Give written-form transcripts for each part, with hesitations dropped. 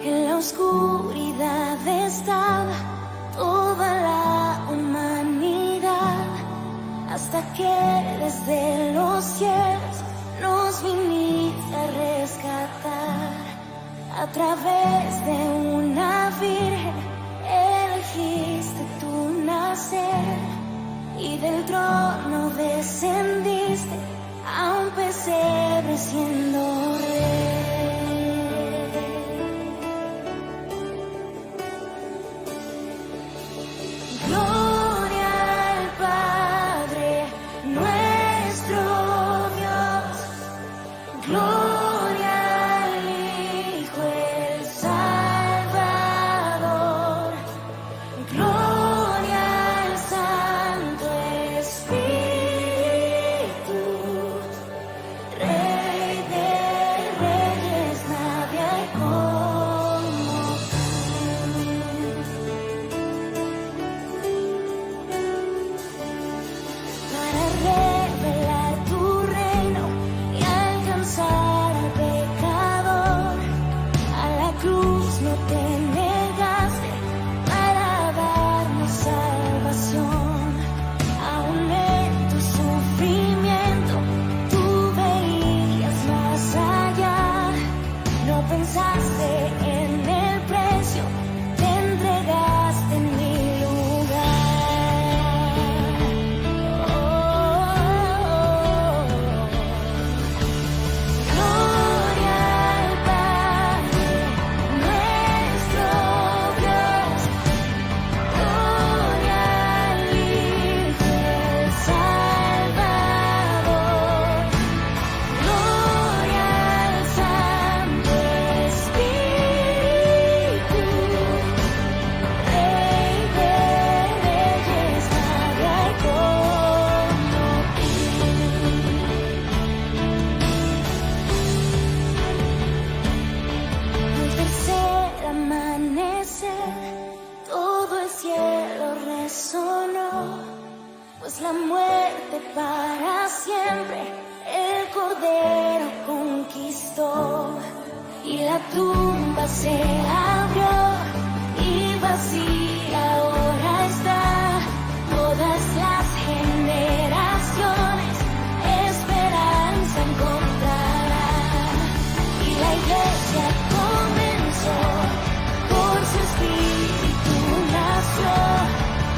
En la oscuridad estaba toda la humanidad, hasta que desde los cielos nos viniste a rescatar. A través de una virgen elegiste tu nacer, y del trono descendiste a un pesebre siendo rey. Gloria al Padre, nuestro Dios. Gloria al Hijo, el Salvador. Gloria al Santo Espíritu. Rey de reyes, nadie hay como tú. Para revelar tu reino y alcanzar al pecador, a la cruz no te negaste para darnos salvación. Aún en tu sufrimiento tú veías más allá. No pensaste en el precio, te entregaste en mi lugar. Gloria al Padre, nuestro Dios. Gloria al Hijo, el Salvador. Gloria al Santo Espíritu. Rey de reyes, nadie hay como tú. Al tercer amanecer, todo el cielo resonó, pues la muerte para siempre el Cordero conquistó. Y la tumba se abrió y vacía ahora está. Todas las generaciones esperanza encontrarán. Y la iglesia comenzó, por su espíritu nació.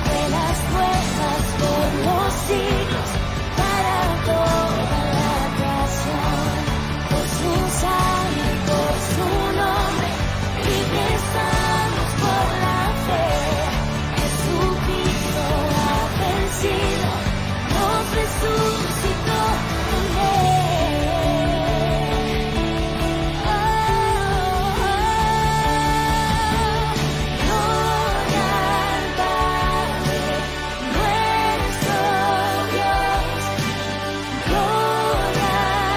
Buenas nuevas por los siglos, para toda la creación. Por su sangre, por su nombre, libres estamos por la fe. Jesucristo ha vencido, nos resucitó con él. Gloria al Padre, nuestro Dios. Gloria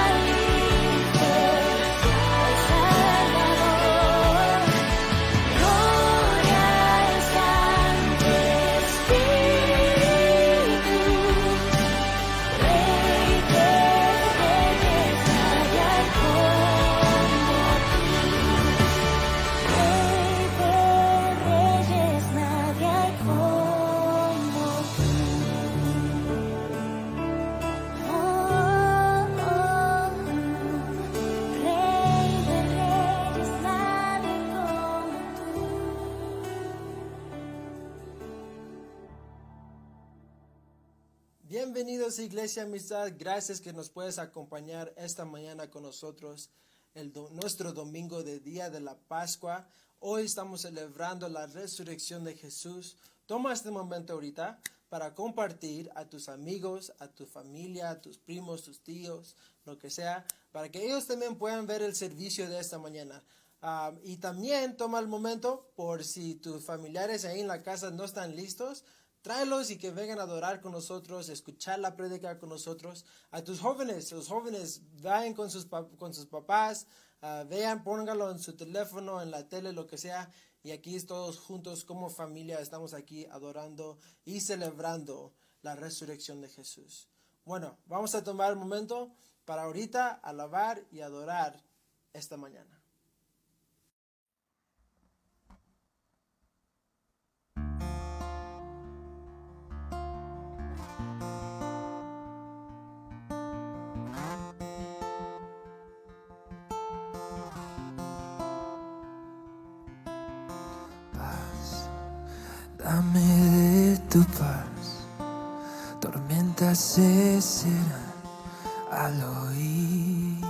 al Hijo, el Salvador. Gloria al Santo Espíritu. Rey de reyes, nadie hay como tú. Rey de reyes, nadie hay como tú. Oh, Rey de reyes, nadie como tú. Bienvenidos, Iglesia Amistad. Gracias que nos puedes acompañar esta mañana con nosotros, nuestro domingo de Día de la Pascua. Hoy estamos celebrando la resurrección de Jesús. Toma este momento ahorita para compartir a tus amigos, a tu familia, a tus primos, tus tíos, lo que sea, para que ellos también puedan ver el servicio de esta mañana. Y también toma el momento por si tus familiares ahí en la casa no están listos, tráelos y que vengan a adorar con nosotros, escuchar la prédica con nosotros. A tus jóvenes, los jóvenes vayan con sus papás, vean, pónganlo en su teléfono, en la tele, lo que sea. Y aquí todos juntos como familia estamos aquí adorando y celebrando la resurrección de Jesús. Bueno, vamos a tomar un momento para ahorita alabar y adorar esta mañana. Dame de tu paz, tormentas cesarán al oír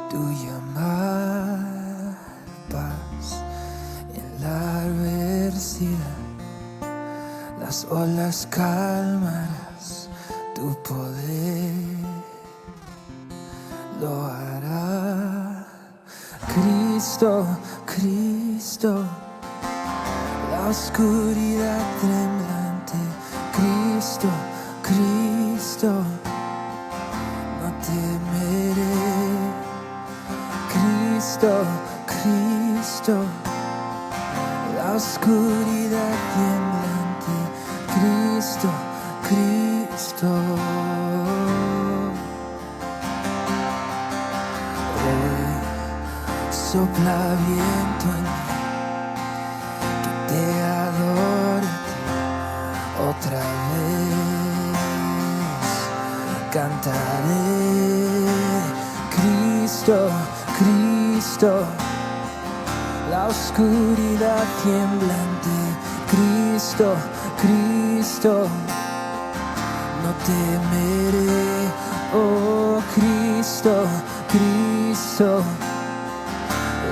tu llamar. Paz en la adversidad, las olas calmarás, tu poder lo hará. Cristo, Cristo, la oscuridad tremblante. Cristo, Cristo, no temeré. Cristo, Cristo, la oscuridad temblante. Cristo, Cristo. Hoy sopla viento en mí, que te adore otra vez. Cantaré. Cristo, Cristo, la oscuridad temblante. Cristo, Cristo, no temeré. Oh Cristo, Cristo,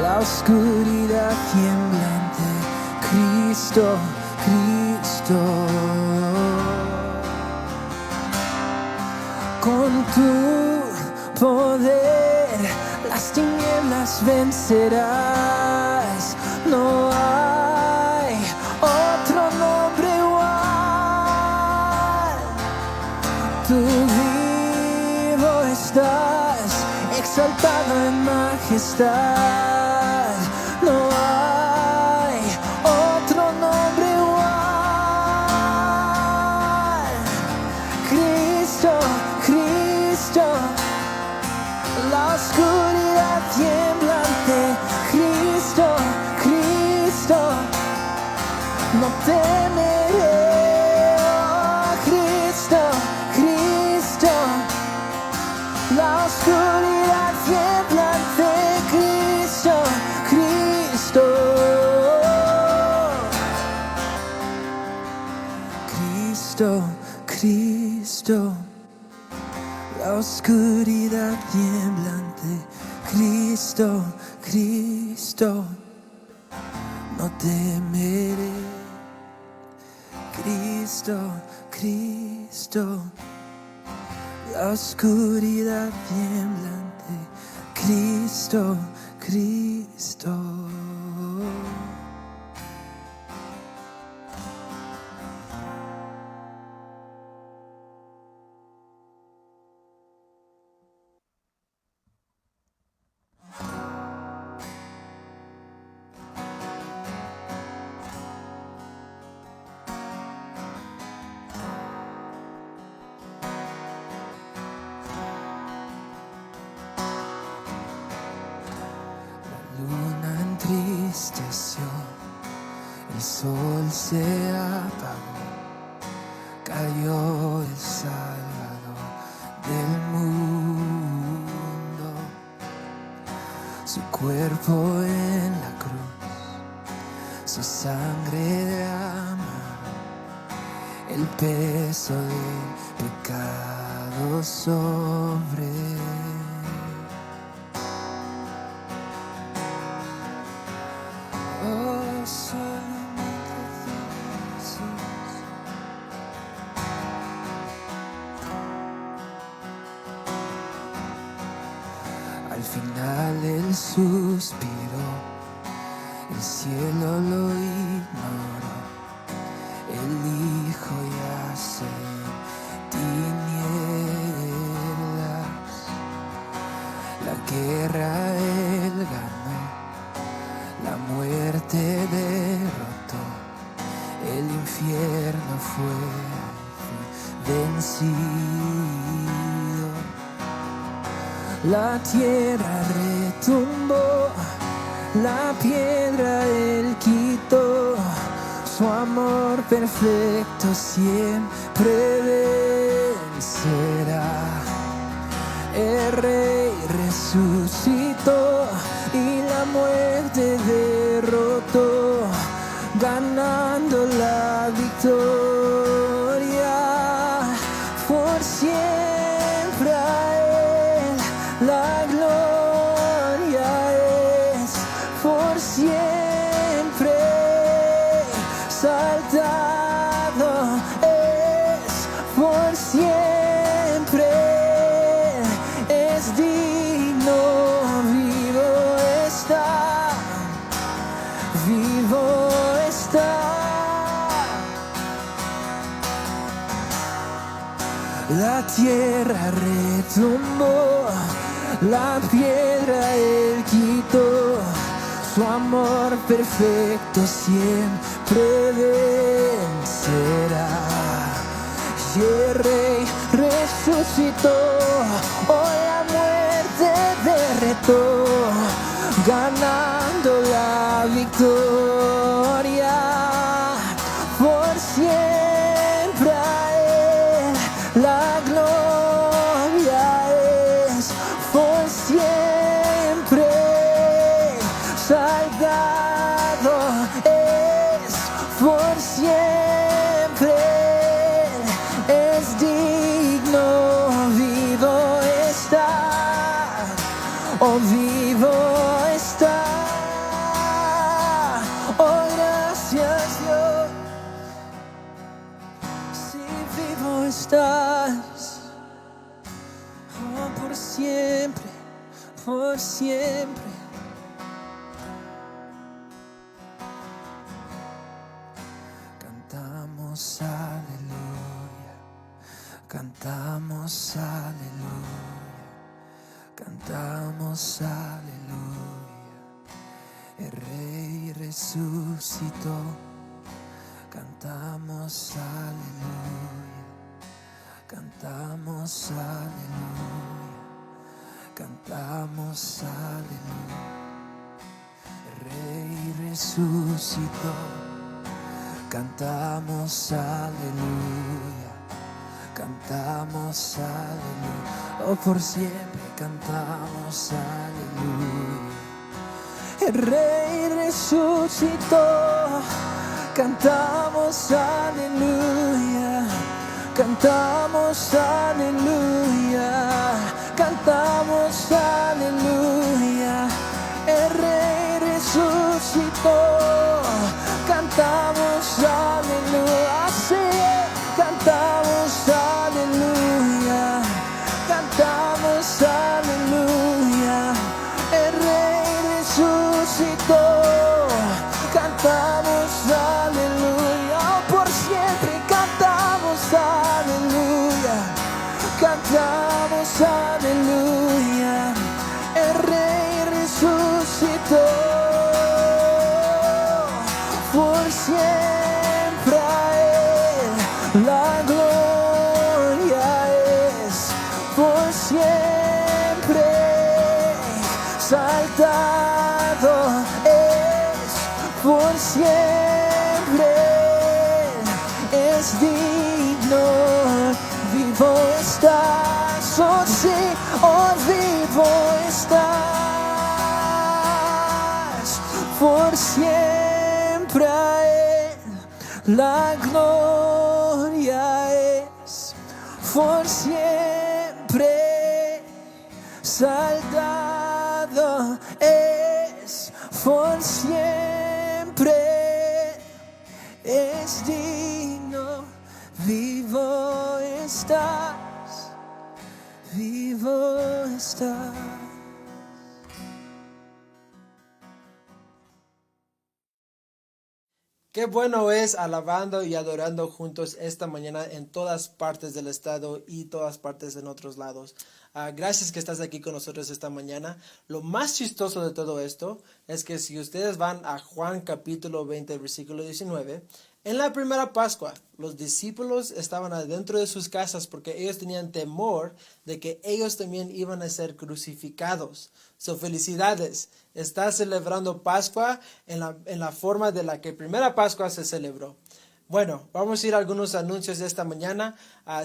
la oscuridad temblante. Cristo, Cristo. Con tu poder las tinieblas vencerás. No hay otro nombre igual. Tú vivo estás, exaltado en majestad. No hay otro nombre igual. Cristo, Cristo, la oscuridad temblante. Cristo, Cristo, no temeré. Oh, Cristo, Cristo, la oscuridad temblante. Cristo, Cristo. Cristo, Cristo, la oscuridad temblante. Cristo, Cristo, no temeré. Cristo, Cristo, la oscuridad temblante. Cristo, Cristo. Luna entristeció, el sol se apagó, cayó el Salvador del mundo. Su cuerpo en la cruz, su sangre derramó, el peso del pecado sobre él. Oh, solamente Jesús. Al final él suspiró, el cielo lo ignoró, el Hijo yace en tinieblas. La guerra él ganó, la muerte derrotó, el infierno fue vencido. La tierra retumbó, la piedra él quitó, su amor perfecto siempre vencerá. El Rey resucitó y la muerte derrotó. ganando la victoria. Por siempre a Él la gloria es, por siempre saltado es, por siempre es digno, vivo está, vivo está. La tierra retumbó, la piedra Él quitó, su amor perfecto siempre vencerá. Y el Rey resucitó, hoy la muerte derretó, ganando la victoria. Por siempre a Él la gloria es, por siempre salgado es, por siempre es digno, vivo está, oh vivo está, oh gracias Dios, si vivo estás, oh por siempre, por siempre. Cantamos aleluya, cantamos aleluya, cantamos aleluya. El Rey resucitó, cantamos aleluya, cantamos aleluya, cantamos aleluya. El Rey resucitó, cantamos aleluya, cantamos aleluya, oh por siempre cantamos aleluya. El Rey resucitó, cantamos aleluya, cantamos aleluya, cantamos aleluya. El Rey resucitó, cantamos aleluya, sí, cantamos aleluya, cantamos aleluya. El Rey resucitó, cantamos aleluya, oh, por siempre cantamos aleluya, cantamos aleluya. El Rey resucitó, por siempre a Él la gloria es, por siempre saltado es, por siempre es digno, vivo estás, oh sí, oh vivo estás, por siempre a Él la gloria es, por siempre saldado es, por siempre es digno, vivo estás, vivo estás. Qué bueno es alabando y adorando juntos esta mañana en todas partes del estado y todas partes en otros lados. Gracias que estás aquí con nosotros esta mañana. Lo más chistoso de todo esto es que si ustedes van a Juan capítulo 20, versículo 19, en la primera Pascua, los discípulos estaban adentro de sus casas porque ellos tenían temor de que ellos también iban a ser crucificados. So, felicidades. Estás celebrando Pascua en la forma de la que primera Pascua se celebró. Bueno, vamos a ir a algunos anuncios de esta mañana.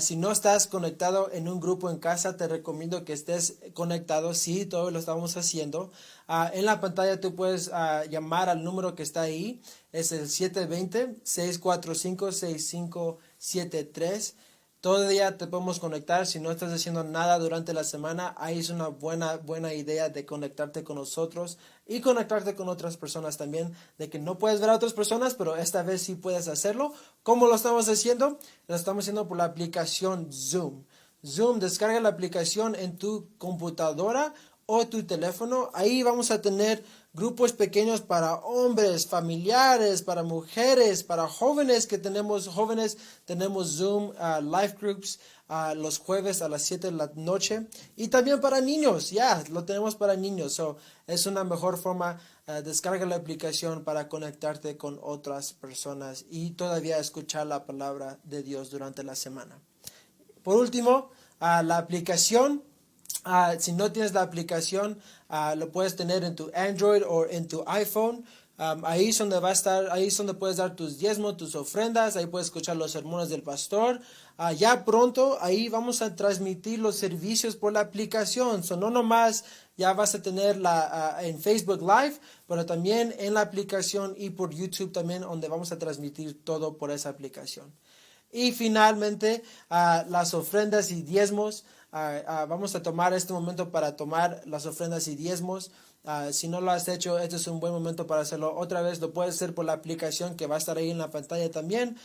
Si no estás conectado en un grupo en casa, te recomiendo que estés conectado. Sí, todo lo estamos haciendo. En la pantalla tú puedes llamar al número que está ahí. Es el 720-645-6573. Todo día te podemos conectar. Si no estás haciendo nada durante la semana, ahí es una buena idea de conectarte con nosotros y conectarte con otras personas también. De que no puedes ver a otras personas, pero esta vez sí puedes hacerlo. ¿Cómo lo estamos haciendo? Lo estamos haciendo por la aplicación Zoom. Zoom, descarga la aplicación en tu computadora o tu teléfono. Ahí vamos a tener grupos pequeños para hombres, familiares, para mujeres, para jóvenes tenemos Zoom live groups los jueves a las 7 de la noche y también para niños, lo tenemos para niños. So, es una mejor forma. Descarga la aplicación para conectarte con otras personas y todavía escuchar la palabra de Dios durante la semana. Por último, la aplicación. Si no tienes la aplicación, lo puedes tener en tu Android o en tu iPhone. Ahí es donde va a estar, ahí es donde puedes dar tus diezmos, tus ofrendas, ahí puedes escuchar los sermones del pastor. Ya pronto, ahí vamos a transmitir los servicios por la aplicación. No nomás ya vas a tener en Facebook Live, pero también en la aplicación y por YouTube también, donde vamos a transmitir todo por esa aplicación. Y finalmente, las ofrendas y diezmos. Vamos a tomar este momento para tomar las ofrendas y diezmos. Si no lo has hecho, este es un buen momento para hacerlo. Otra vez lo puedes hacer por la aplicación que va a estar ahí en la pantalla también.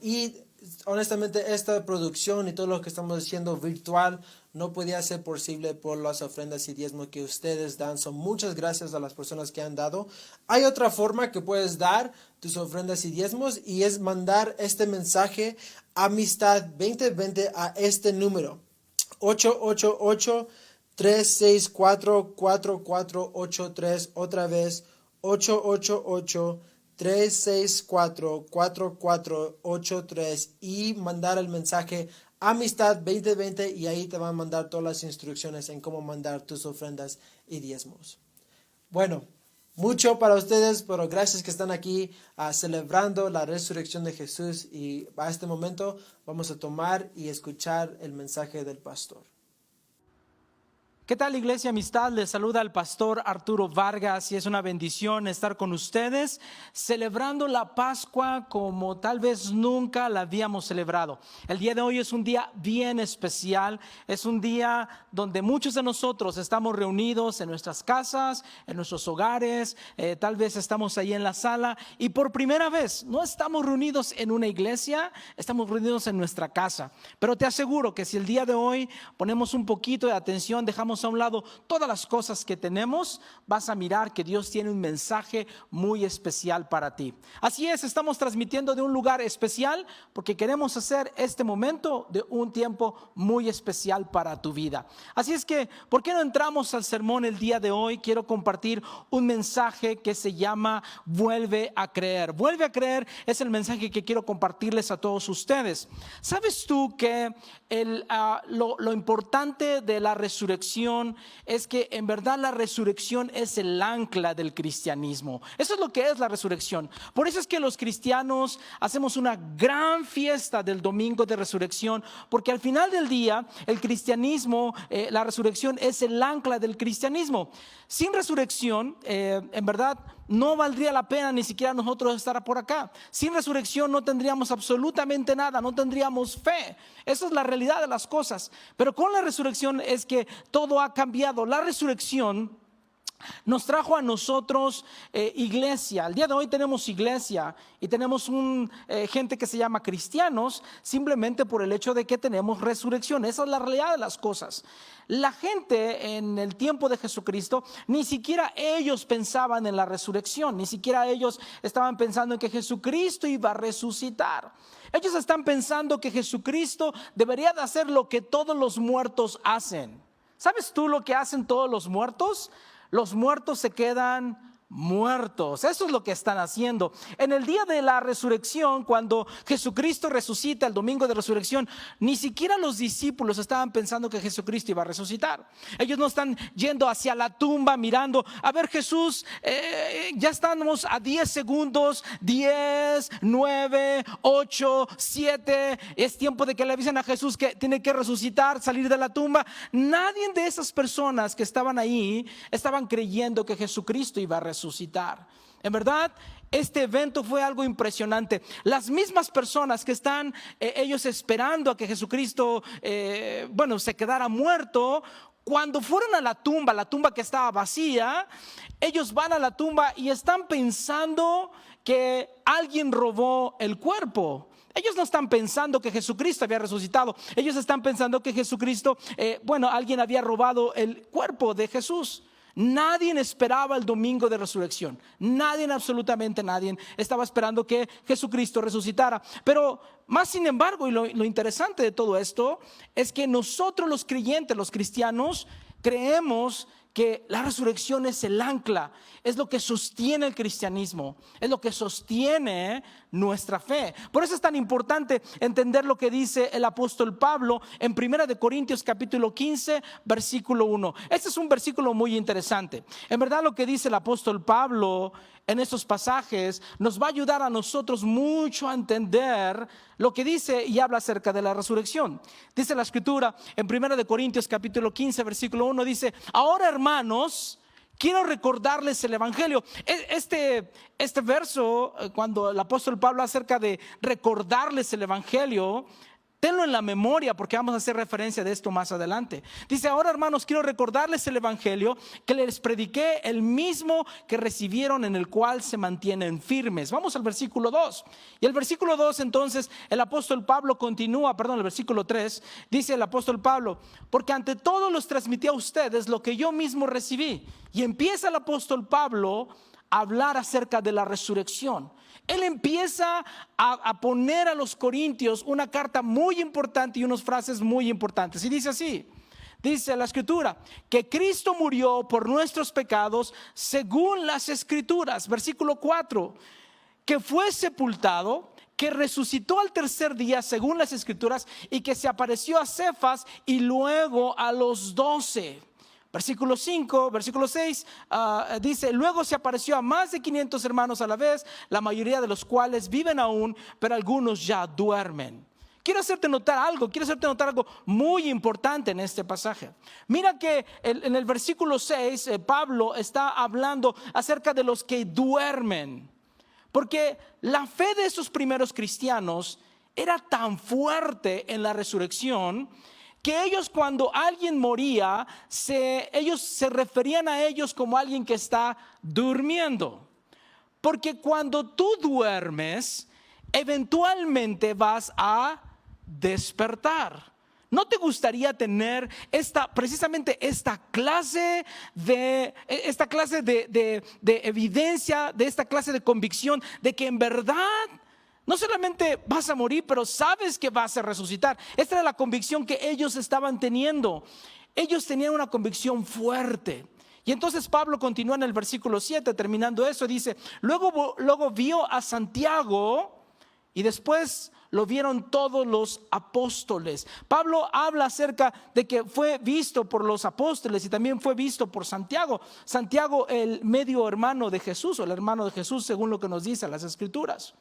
Y honestamente esta producción y todo lo que estamos haciendo virtual no podía ser posible por las ofrendas y diezmos que ustedes dan. Muchas gracias a las personas que han dado. Hay otra forma que puedes dar tus ofrendas y diezmos y es mandar este mensaje Amistad 2020 a este número 888-364-4483. Otra vez 888-364-4483 y mandar el mensaje Amistad 2020 y ahí te van a mandar todas las instrucciones en cómo mandar tus ofrendas y diezmos. Bueno, mucho para ustedes, pero gracias que están aquí celebrando la resurrección de Jesús y a este momento vamos a tomar y escuchar el mensaje del pastor. ¿Qué tal, Iglesia Amistad? Les saluda el pastor Arturo Vargas y es una bendición estar con ustedes celebrando la Pascua como tal vez nunca la habíamos celebrado. El día de hoy es un día bien especial, es un día donde muchos de nosotros estamos reunidos en nuestras casas, en nuestros hogares, tal vez estamos ahí en la sala y por primera vez no estamos reunidos en una iglesia, estamos reunidos en nuestra casa. Pero te aseguro que si el día de hoy ponemos un poquito de atención, dejamos a un lado todas las cosas que tenemos, vas a mirar que Dios tiene un mensaje muy especial para ti. Así es, estamos transmitiendo de un lugar especial porque queremos hacer este momento de un tiempo muy especial para tu vida. Así es que, ¿por qué no entramos al sermón el día de hoy? Quiero compartir un mensaje que se llama Vuelve a creer. Vuelve a creer es el mensaje que quiero compartirles a todos ustedes. ¿Sabes tú que lo importante de la resurrección es que en verdad la resurrección es el ancla del cristianismo? Eso es lo que es la resurrección. Por eso es que los cristianos hacemos una gran fiesta del domingo de resurrección, porque al final del día el cristianismo, la resurrección es el ancla del cristianismo. Sin resurrección, en verdad no valdría la pena ni siquiera nosotros estar por acá. Sin resurrección no tendríamos absolutamente nada, no tendríamos fe. Esa es la realidad de las cosas. Pero con la resurrección es que todo ha cambiado. La resurrección nos trajo a nosotros iglesia. El día de hoy tenemos iglesia y tenemos gente que se llama cristianos simplemente por el hecho de que tenemos resurrección. Esa es la realidad de las cosas. La gente en el tiempo de Jesucristo, ni siquiera ellos pensaban en la resurrección, ni siquiera ellos estaban pensando en que Jesucristo iba a resucitar. Ellos están pensando que Jesucristo debería de hacer lo que todos los muertos hacen. ¿Sabes tú lo que hacen todos los muertos? Los muertos se quedan muertos. Eso es lo que están haciendo. En el día de la resurrección, cuando Jesucristo resucita, el domingo de resurrección, ni siquiera los discípulos estaban pensando que Jesucristo iba a resucitar. Ellos no están yendo hacia la tumba mirando, a ver Jesús, ya estamos a 10 segundos, 10, 9, 8, 7, es tiempo de que le avisen a Jesús que tiene que resucitar, salir de la tumba. Nadie de esas personas que estaban ahí estaban creyendo que Jesucristo iba a resucitar. En verdad, este evento fue algo impresionante. Las mismas personas que están ellos esperando a que Jesucristo se quedara muerto, cuando fueron a la tumba que estaba vacía, ellos van a la tumba y están pensando que alguien robó el cuerpo. Ellos no están pensando que Jesucristo había resucitado. Ellos están pensando que Jesucristo, alguien había robado el cuerpo de Jesús. Nadie esperaba el domingo de resurrección. Nadie, absolutamente nadie, estaba esperando que Jesucristo resucitara. Pero más sin embargo, y lo interesante de todo esto es que nosotros los creyentes, los cristianos, creemos que la resurrección es el ancla, es lo que sostiene el cristianismo, es lo que sostiene nuestra fe. Por eso es tan importante entender lo que dice el apóstol Pablo en 1 de Corintios capítulo 15 versículo 1. Este es un versículo muy interesante. En verdad, lo que dice el apóstol Pablo en estos pasajes nos va a ayudar a nosotros mucho a entender lo que dice y habla acerca de la resurrección. Dice la escritura en 1 de Corintios capítulo 15 versículo 1, dice: ahora, hermanos, quiero recordarles el evangelio. Este verso, cuando el apóstol Pablo acerca de recordarles el evangelio, tenlo en la memoria, porque vamos a hacer referencia de esto más adelante. Dice: ahora, hermanos, quiero recordarles el evangelio que les prediqué, el mismo que recibieron, en el cual se mantienen firmes. Vamos al versículo 2. Y el versículo 2, entonces, el apóstol Pablo continúa, el versículo 3, dice el apóstol Pablo: porque ante todo los transmití a ustedes lo que yo mismo recibí. Y empieza el apóstol Pablo a hablar acerca de la resurrección. Él empieza a poner a los corintios una carta muy importante y unas frases muy importantes. Y dice así, dice la escritura, que Cristo murió por nuestros pecados según las escrituras. Versículo 4, que fue sepultado, que resucitó al tercer día según las escrituras, y que se apareció a Cefas y luego a los 12. Versículo 5, versículo 6 dice: luego se apareció a más de 500 hermanos a la vez, la mayoría de los cuales viven aún, pero algunos ya duermen. Quiero hacerte notar algo muy importante en este pasaje. Mira que en el versículo 6 Pablo está hablando acerca de los que duermen, porque la fe de esos primeros cristianos era tan fuerte en la resurrección que ellos, cuando alguien moría, ellos se referían a ellos como alguien que está durmiendo. Porque cuando tú duermes, eventualmente vas a despertar. ¿No te gustaría tener precisamente esta clase de evidencia, de esta clase de convicción de que en verdad no solamente vas a morir, pero sabes que vas a resucitar? Esta era la convicción que ellos estaban teniendo. Ellos tenían una convicción fuerte. Y entonces Pablo continúa en el versículo 7, terminando eso, dice: luego vio a Santiago, y después lo vieron todos los apóstoles. Pablo habla acerca de que fue visto por los apóstoles y también fue visto por Santiago. Santiago, el medio hermano de Jesús, o el hermano de Jesús, según lo que nos dicen las escrituras.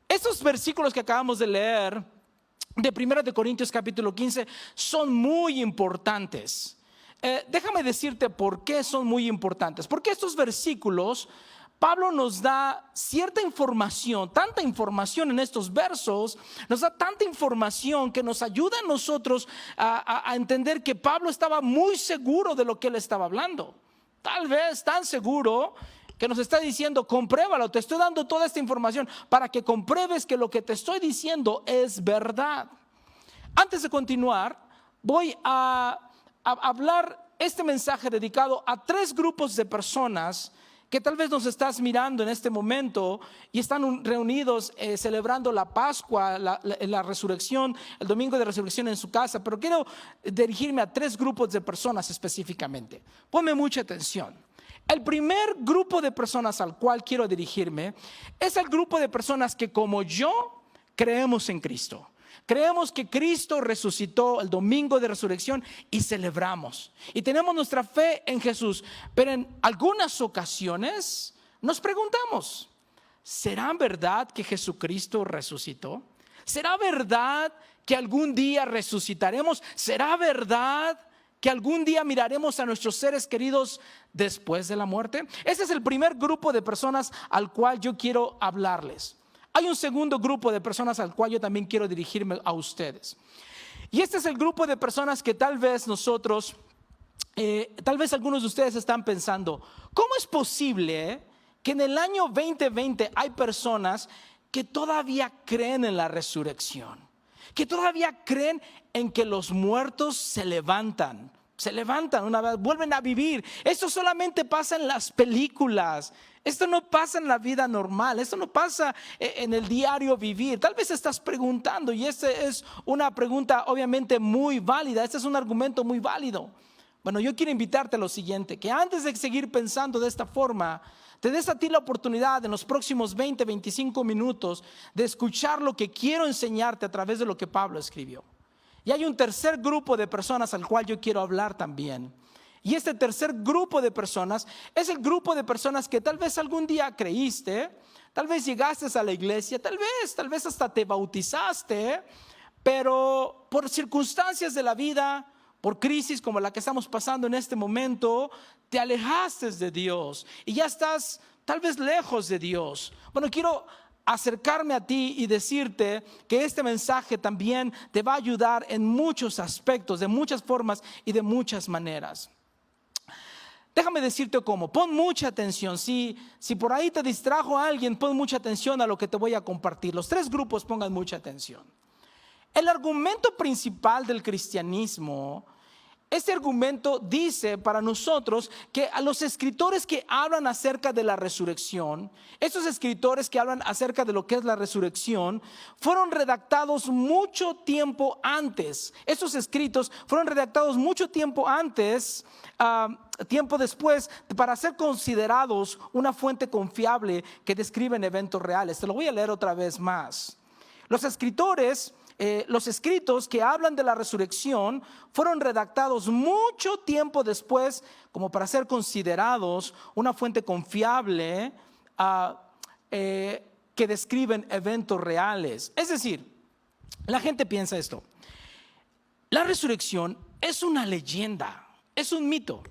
Estos versículos que acabamos de leer de 1 de Corintios capítulo 15 son muy importantes. Déjame decirte por qué son muy importantes. Porque estos versículos, Pablo nos da cierta información, tanta información en estos versos, nos da tanta información que nos ayuda a nosotros a entender que Pablo estaba muy seguro de lo que él estaba hablando. Tal vez tan seguro que nos está diciendo: compruébalo, te estoy dando toda esta información para que compruebes que lo que te estoy diciendo es verdad. Antes de continuar, voy a hablar este mensaje dedicado a 3 grupos de personas que tal vez nos estás mirando en este momento y están reunidos celebrando la Pascua, la resurrección, el domingo de resurrección en su casa. Pero quiero dirigirme a 3 grupos de personas específicamente. Ponme mucha atención. El primer grupo de personas al cual quiero dirigirme es el grupo de personas que, como yo, creemos en Cristo. Creemos que Cristo resucitó el domingo de resurrección y celebramos. Y tenemos nuestra fe en Jesús. Pero en algunas ocasiones nos preguntamos, ¿será verdad que Jesucristo resucitó? ¿Será verdad que algún día resucitaremos? ¿Será verdad que algún día miraremos a nuestros seres queridos después de la muerte? Ese es el primer grupo de personas al cual yo quiero hablarles. Hay un segundo grupo de personas al cual yo también quiero dirigirme a ustedes. Y este es el grupo de personas que tal vez nosotros, tal vez algunos de ustedes están pensando, ¿cómo es posible que en el año 2020 hay personas que todavía creen en la resurrección? Que todavía creen en que los muertos se levantan una vez, vuelven a vivir. Esto solamente pasa en las películas. Esto no pasa en la vida normal. Esto no pasa en el diario vivir. Tal vez estás preguntando, y esta es una pregunta obviamente muy válida. Este es un argumento muy válido. Bueno, yo quiero invitarte a lo siguiente, que antes de seguir pensando de esta forma, te des a ti la oportunidad en los próximos 20, 25 minutos de escuchar lo que quiero enseñarte a través de lo que Pablo escribió. Y hay un tercer grupo de personas al cual yo quiero hablar también. Y este tercer grupo de personas es el grupo de personas que tal vez algún día creíste, tal vez llegaste a la iglesia, tal vez hasta te bautizaste, pero por circunstancias de la vida, por crisis como la que estamos pasando en este momento, te alejaste de Dios y ya estás tal vez lejos de Dios. Bueno, quiero acercarme a ti y decirte que este mensaje también te va a ayudar en muchos aspectos, de muchas formas y de muchas maneras. Déjame decirte cómo. Pon mucha atención. Si por ahí te distrajo a alguien, pon mucha atención a lo que te voy a compartir. Los tres grupos pongan mucha atención. El argumento principal del cristianismo, este argumento dice para nosotros que a los escritores que hablan acerca de la resurrección, estos escritores que hablan acerca de lo que es la resurrección, fueron redactados mucho tiempo antes. Estos escritos fueron redactados mucho tiempo antes, tiempo después, para ser considerados una fuente confiable que describen eventos reales. Te lo voy a leer otra vez más. Los escritos que hablan de la resurrección fueron redactados mucho tiempo después como para ser considerados una fuente confiable que describen eventos reales. Es decir, la gente piensa esto: la resurrección es una leyenda, es un mito.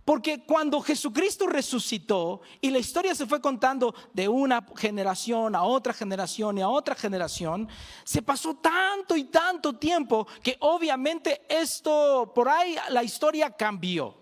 Porque cuando Jesucristo resucitó y la historia se fue contando de una generación a otra generación y a otra generación, se pasó tanto y tanto tiempo que obviamente esto, por ahí la historia cambió.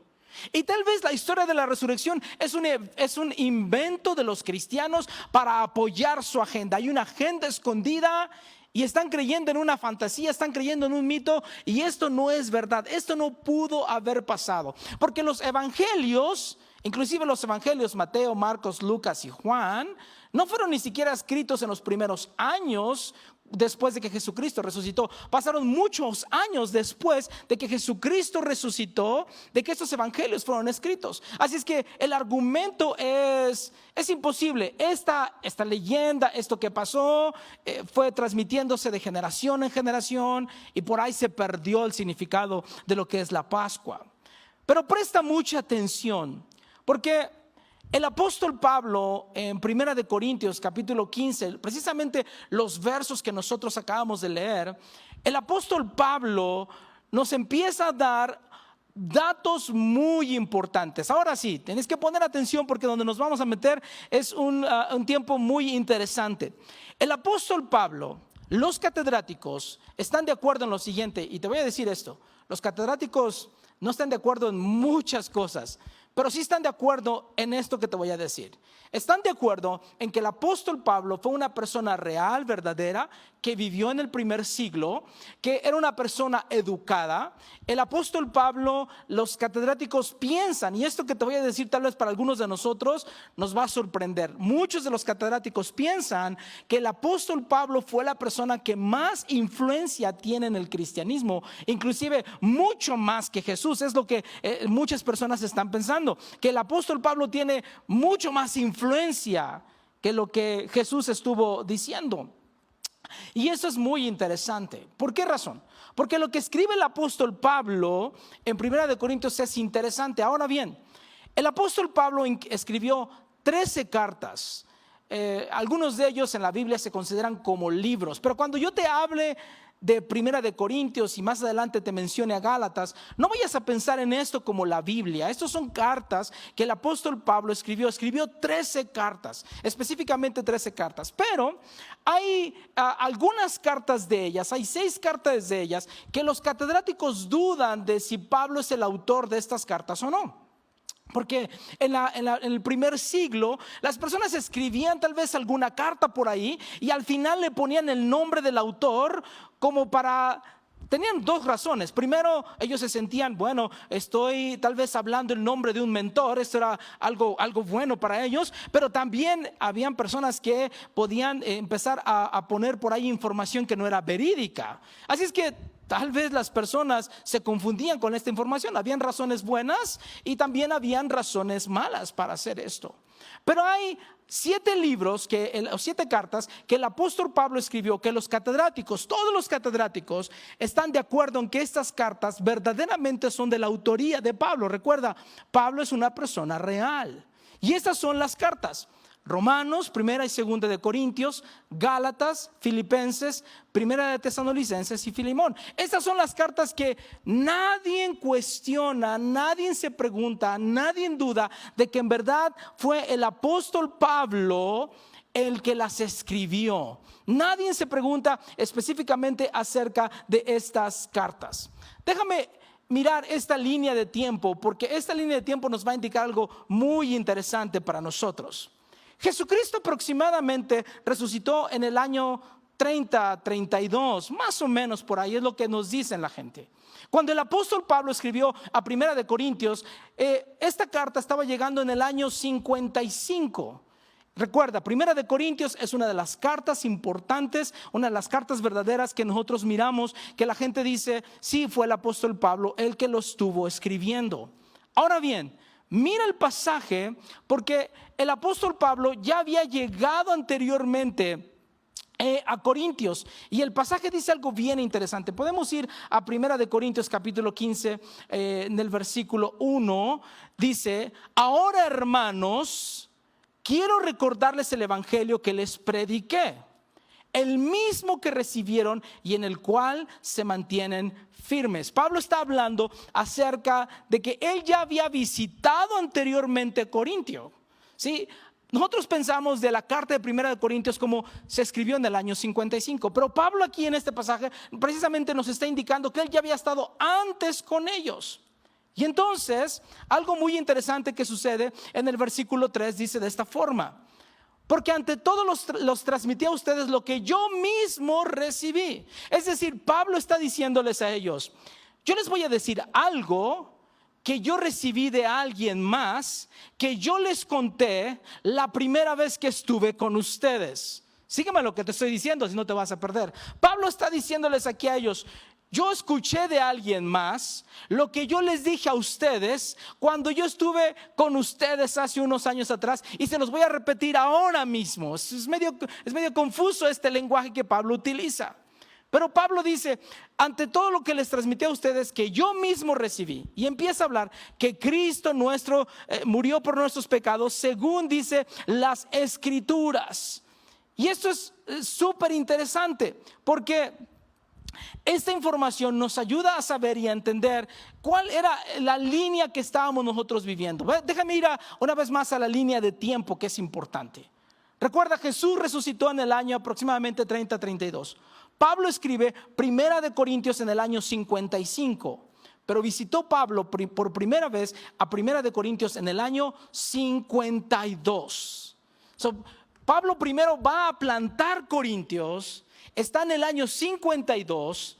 Y tal vez la historia de la resurrección es un invento de los cristianos para apoyar su agenda. Hay una agenda escondida y están creyendo en una fantasía, están creyendo en un mito, y esto no es verdad. Esto no pudo haber pasado, porque los evangelios, inclusive los evangelios Mateo, Marcos, Lucas y Juan, no fueron ni siquiera escritos en los primeros años después de que Jesucristo resucitó. Pasaron muchos años después de que Jesucristo resucitó, de que estos evangelios fueron escritos. Así es que el argumento es imposible. Esta leyenda, esto que pasó, fue transmitiéndose de generación en generación, y por ahí se perdió el significado de lo que es la Pascua. Pero presta mucha atención, porque el apóstol Pablo en 1 de Corintios capítulo 15, precisamente los versos que nosotros acabamos de leer, el apóstol Pablo nos empieza a dar datos muy importantes. Ahora sí, tienes que poner atención, porque donde nos vamos a meter es un tiempo muy interesante. El apóstol Pablo, los catedráticos están de acuerdo en lo siguiente, y te voy a decir esto: los catedráticos no están de acuerdo en muchas cosas, pero sí están de acuerdo en esto que te voy a decir. Están de acuerdo en que el apóstol Pablo fue una persona real, verdadera, que vivió en el primer siglo, que era una persona educada. El apóstol Pablo, los catedráticos piensan, y esto que te voy a decir tal vez para algunos de nosotros nos va a sorprender. Muchos de los catedráticos piensan que el apóstol Pablo fue la persona que más influencia tiene en el cristianismo, inclusive mucho más que Jesús. Es lo que muchas personas están pensando. diciendo que el apóstol Pablo tiene mucho más influencia que lo que Jesús estuvo diciendo. Y eso es muy interesante. ¿Por qué razón? Porque lo que escribe el apóstol Pablo en 1 Corintios es interesante. Ahora bien, el apóstol Pablo escribió 13 cartas. Algunos de ellos en la Biblia se consideran como libros. Pero cuando yo te hable de 1 Corintios y más adelante te mencione a Gálatas, no vayas a pensar en esto como la Biblia. Estos son cartas que el apóstol Pablo escribió 13 cartas, específicamente 13 cartas. Pero hay algunas cartas de ellas, hay 6 cartas de ellas que los catedráticos dudan de si Pablo es el autor de estas cartas o no. Porque en el primer siglo las personas escribían tal vez alguna carta por ahí y al final le ponían el nombre del autor como para... Tenían 2 razones. Primero, ellos se sentían, bueno, estoy tal vez hablando el nombre de un mentor. Esto era algo bueno para ellos. Pero también habían personas que podían empezar a poner por ahí información que no era verídica. Así es que tal vez las personas se confundían con esta información. Habían razones buenas y también habían razones malas para hacer esto. Pero hay 7 libros, 7 cartas que el apóstol Pablo escribió, que los catedráticos, todos los catedráticos están de acuerdo en que estas cartas verdaderamente son de la autoría de Pablo. Recuerda, Pablo es una persona real. Y estas son las cartas: Romanos, 1 y 2 de Corintios, Gálatas, Filipenses, 1 de Tesalonicenses y Filemón. Estas son las cartas que nadie cuestiona, nadie se pregunta, nadie duda de que en verdad fue el apóstol Pablo el que las escribió. Nadie se pregunta específicamente acerca de estas cartas. Déjame mirar esta línea de tiempo, porque esta línea de tiempo nos va a indicar algo muy interesante para nosotros. Jesucristo aproximadamente resucitó en el año 30, 32, más o menos por ahí es lo que nos dicen la gente. Cuando el apóstol Pablo escribió a 1 Corintios, esta carta estaba llegando en el año 55. Recuerda, 1 Corintios es una de las cartas importantes, una de las cartas verdaderas que nosotros miramos, que la gente dice, sí, fue el apóstol Pablo el que lo estuvo escribiendo. Ahora bien, mira el pasaje, porque el apóstol Pablo ya había llegado anteriormente a Corintios, y el pasaje dice algo bien interesante. Podemos ir a 1 Corintios capítulo 15, en el versículo 1, dice: ahora, hermanos, quiero recordarles el evangelio que les prediqué, el mismo que recibieron y en el cual se mantienen firmes. Pablo está hablando acerca de que él ya había visitado anteriormente Corintio. ¿Sí? Nosotros pensamos de la carta de 1 Corintios como se escribió en el año 55, pero Pablo aquí en este pasaje precisamente nos está indicando que él ya había estado antes con ellos. Y entonces, algo muy interesante que sucede en el versículo 3 dice de esta forma: porque ante todo los transmití a ustedes lo que yo mismo recibí. Es decir, Pablo está diciéndoles a ellos: yo les voy a decir algo que yo recibí de alguien más, que yo les conté la primera vez que estuve con ustedes. Sígueme lo que te estoy diciendo, si no te vas a perder. Pablo está diciéndoles aquí a ellos: yo escuché de alguien más lo que yo les dije a ustedes cuando yo estuve con ustedes hace unos años atrás, y se los voy a repetir ahora mismo. Es medio confuso este lenguaje que Pablo utiliza. Pero Pablo dice: ante todo lo que les transmití a ustedes que yo mismo recibí, y empieza a hablar que Cristo nuestro murió por nuestros pecados según dice las Escrituras. Y esto es súper interesante, porque esta información nos ayuda a saber y a entender cuál era la línea que estábamos nosotros viviendo. Déjame ir una vez más a la línea de tiempo, que es importante. Recuerda, Jesús resucitó en el año aproximadamente 30-32. Pablo escribe 1 Corintios en el año 55, pero visitó Pablo por primera vez a 1 Corintios en el año 52. Pablo primero va a plantar Corintios, está en el año 52,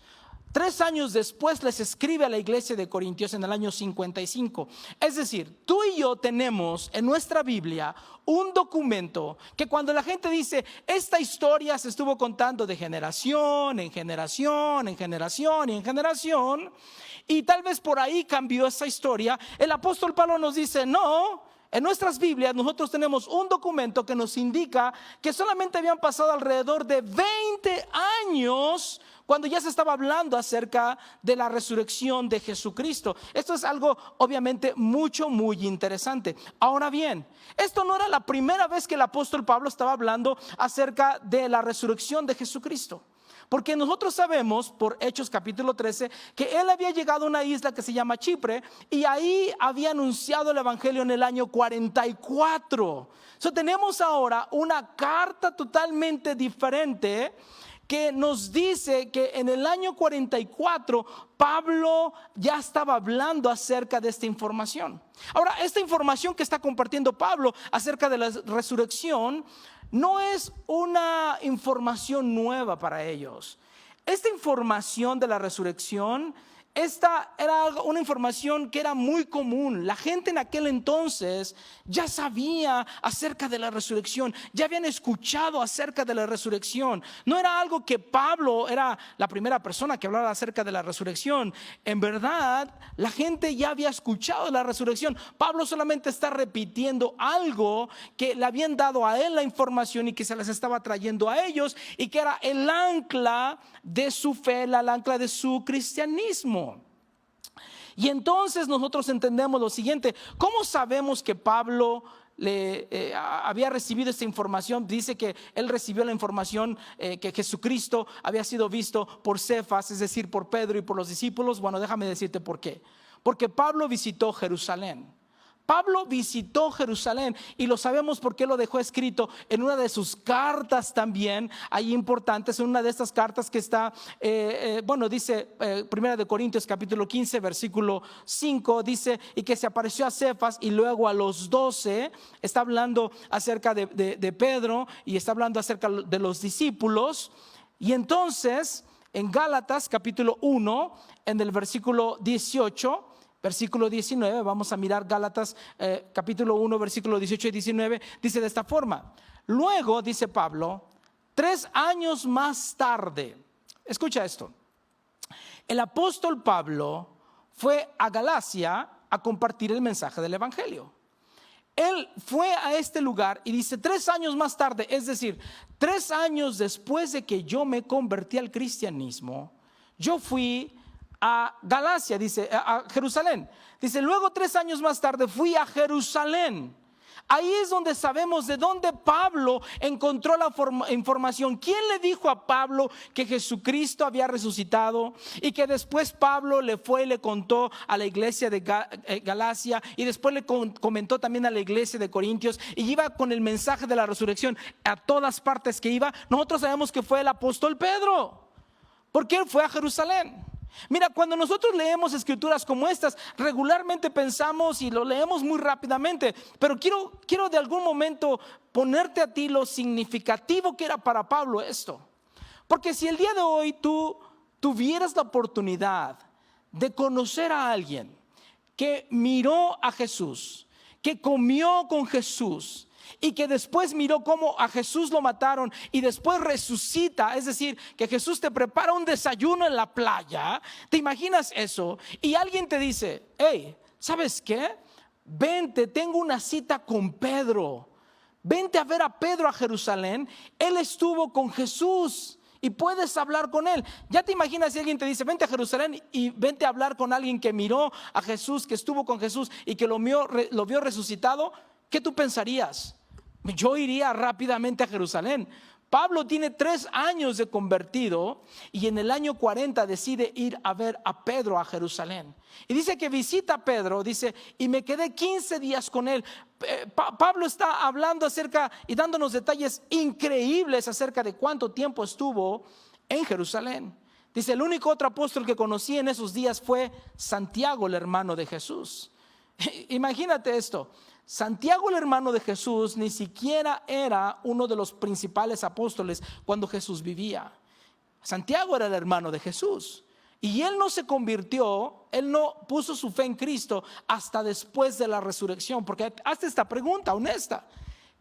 3 años después les escribe a la iglesia de Corintios en el año 55. Es decir, tú y yo tenemos en nuestra Biblia un documento que cuando la gente dice, esta historia se estuvo contando de generación en generación, en generación y en generación, y tal vez por ahí cambió esa historia, el apóstol Pablo nos dice, no. En nuestras Biblias nosotros tenemos un documento que nos indica que solamente habían pasado alrededor de 20 años cuando ya se estaba hablando acerca de la resurrección de Jesucristo. Esto es algo obviamente muy interesante. Ahora bien, esto no era la primera vez que el apóstol Pablo estaba hablando acerca de la resurrección de Jesucristo. Porque nosotros sabemos por Hechos capítulo 13 que él había llegado a una isla que se llama Chipre y ahí había anunciado el evangelio en el año 44. Tenemos ahora una carta totalmente diferente que nos dice que en el año 44 Pablo ya estaba hablando acerca de esta información. Ahora, esta información que está compartiendo Pablo acerca de la resurrección no es una información nueva para ellos. Esta información de la resurrección, esta era una información que era muy común. La gente en aquel entonces ya sabía acerca de la resurrección, ya habían escuchado acerca de la resurrección. No era algo que Pablo era la primera persona que hablaba acerca de la resurrección. En verdad, la gente ya había escuchado de la resurrección. Pablo solamente está repitiendo algo que le habían dado a él la información y que se les estaba trayendo a ellos y que era el ancla de su fe, el ancla de su cristianismo. Y entonces nosotros entendemos lo siguiente: ¿cómo sabemos que Pablo había recibido esta información? Dice que él recibió la información que Jesucristo había sido visto por Cefas, es decir, por Pedro y por los discípulos. Bueno, déjame decirte por qué. Porque Pablo visitó Jerusalén. Pablo visitó Jerusalén y lo sabemos porque lo dejó escrito en una de sus cartas también, ahí importantes, en una de estas cartas que está, dice Primera de Corintios capítulo 15 versículo 5, dice, y que se apareció a Cefas y luego a los 12, está hablando acerca de Pedro y está hablando acerca de los discípulos. Y entonces en Gálatas capítulo 1, en el versículo 18, versículo 19, vamos a mirar Gálatas capítulo 1, versículo 18 y 19, dice de esta forma: luego, dice Pablo, 3 años más tarde, escucha esto, el apóstol Pablo fue a Galacia a compartir el mensaje del evangelio. Él fue a este lugar y dice 3 años más tarde, es decir, 3 años después de que yo me convertí al cristianismo, yo fui a Galacia, dice, a Jerusalén. Dice, luego 3 años más tarde fui a Jerusalén. Ahí es donde sabemos de dónde Pablo encontró la información. ¿Quién le dijo a Pablo que Jesucristo había resucitado? Y que después Pablo le fue y le contó a la iglesia de Galacia, y después le comentó también a la iglesia de Corintios, y iba con el mensaje de la resurrección a todas partes que iba. Nosotros sabemos que fue el apóstol Pedro, porque él fue a Jerusalén. Mira, cuando nosotros leemos escrituras como estas, regularmente pensamos y lo leemos muy rápidamente, pero quiero de algún momento ponerte a ti lo significativo que era para Pablo esto. Porque si el día de hoy tú tuvieras la oportunidad de conocer a alguien que miró a Jesús, que comió con Jesús, y que después miró cómo a Jesús lo mataron y después resucita, es decir, que Jesús te prepara un desayuno en la playa, ¿te imaginas eso? Y alguien te dice, hey, ¿sabes qué? Vente, tengo una cita con Pedro, vente a ver a Pedro a Jerusalén, él estuvo con Jesús y puedes hablar con él. Ya te imaginas si alguien te dice, vente a Jerusalén y vente a hablar con alguien que miró a Jesús, que estuvo con Jesús y que lo vio resucitado. ¿Qué tú pensarías? Yo iría rápidamente a Jerusalén. Pablo tiene 3 años de convertido y en el año 40 decide ir a ver a Pedro a Jerusalén. Y dice que visita a Pedro, dice, y me quedé 15 días con él. Pablo está hablando acerca y dándonos detalles increíbles acerca de cuánto tiempo estuvo en Jerusalén. Dice, el único otro apóstol que conocí en esos días fue Santiago, el hermano de Jesús. Imagínate esto. Santiago, el hermano de Jesús, ni siquiera era uno de los principales apóstoles cuando Jesús vivía. Santiago era el hermano de Jesús. Y él no se convirtió, él no puso su fe en Cristo hasta después de la resurrección. Porque hazte esta pregunta honesta: